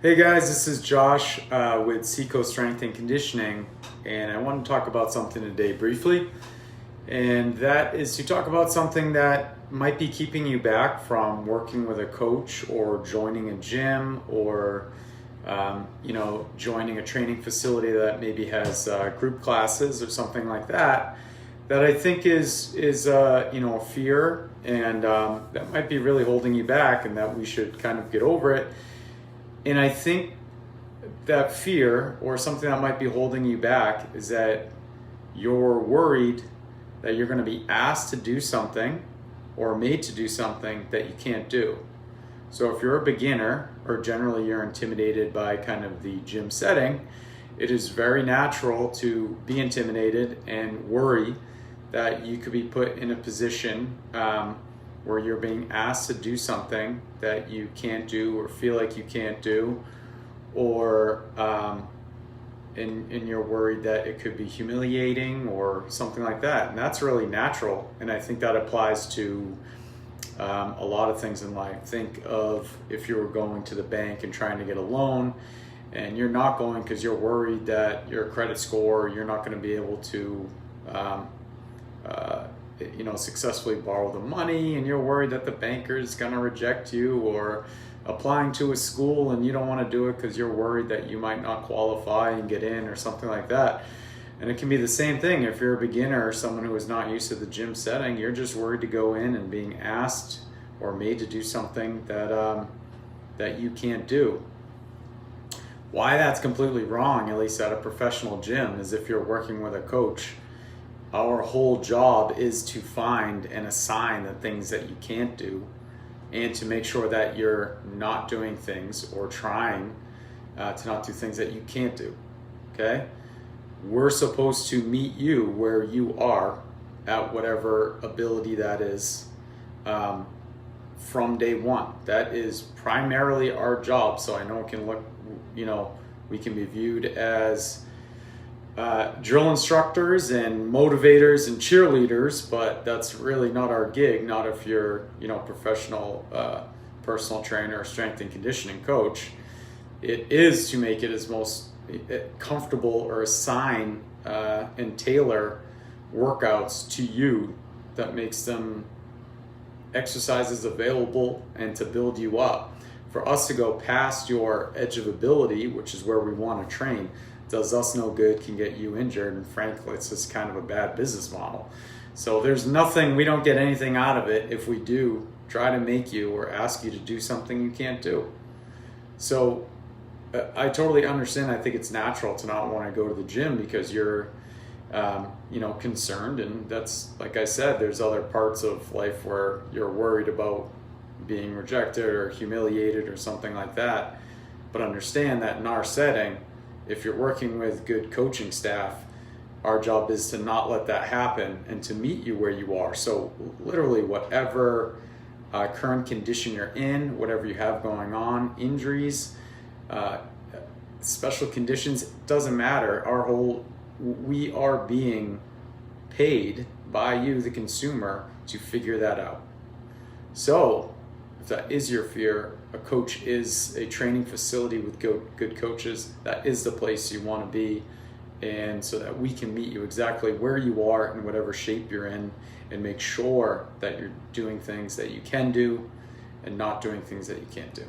Hey guys, this is Josh with Seco Strength and Conditioning, and I want to talk about something today briefly, and that is to talk about something that might be keeping you back from working with a coach or joining a gym or joining a training facility that maybe has group classes or something like that. That I think is a fear, and that might be really holding you back, and that we should kind of get over it. And I think that fear or something that might be holding you back is that you're worried that you're going to be asked to do something or made to do something that you can't do. So if you're a beginner, or generally you're intimidated by kind of the gym setting, it is very natural to be intimidated and worry that you could be put in a position where you're being asked to do something that you can't do or feel like you can't do, or and you're worried that it could be humiliating or something like that. And that's really natural, and I think that applies to a lot of things in life. Think of if you were going to the bank and trying to get a loan, and you're not going because you're worried that your credit score, you're not going to be able to successfully borrow the money, and you're worried that the banker is going to reject you, or applying to a school and you don't want to do it because you're worried that you might not qualify and get in or something like that. And it can be the same thing if you're a beginner or someone who is not used to the gym setting. You're just worried to go in and being asked or made to do something that you can't do. Why that's completely wrong, at least at a professional gym, is if you're working with a coach, our whole job is to find and assign the things that you can't do, and to make sure that you're not doing things or trying to not do things that you can't do. Okay? We're supposed to meet you where you are at whatever ability that is from day one. That is primarily our job. So I know it can look, we can be viewed as drill instructors and motivators and cheerleaders, but that's really not our gig. Not if you're professional personal trainer or strength and conditioning coach. It is to make it as most comfortable, or assign and tailor workouts to you that makes them exercises available and to build you up. For us to go past your edge of ability, which is where we want to train, does us no good, can get you injured, and frankly, it's just kind of a bad business model. So we don't get anything out of it if we do try to make you or ask you to do something you can't do. So I totally understand. I think it's natural to not want to go to the gym because you're concerned, and that's, like I said, there's other parts of life where you're worried about being rejected or humiliated or something like that. But understand that in our setting, if you're working with good coaching staff, our job is to not let that happen and to meet you where you are. So literally we current condition you're in, whatever you have going on, injuries, special conditions, doesn't matter. We are being paid by you, the consumer, to figure that out. So if that is your fear, a coach is a training facility with good coaches. That is the place you want to be, and so that we can meet you exactly where you are in whatever shape you're in, and make sure that you're doing things that you can do and not doing things that you can't do.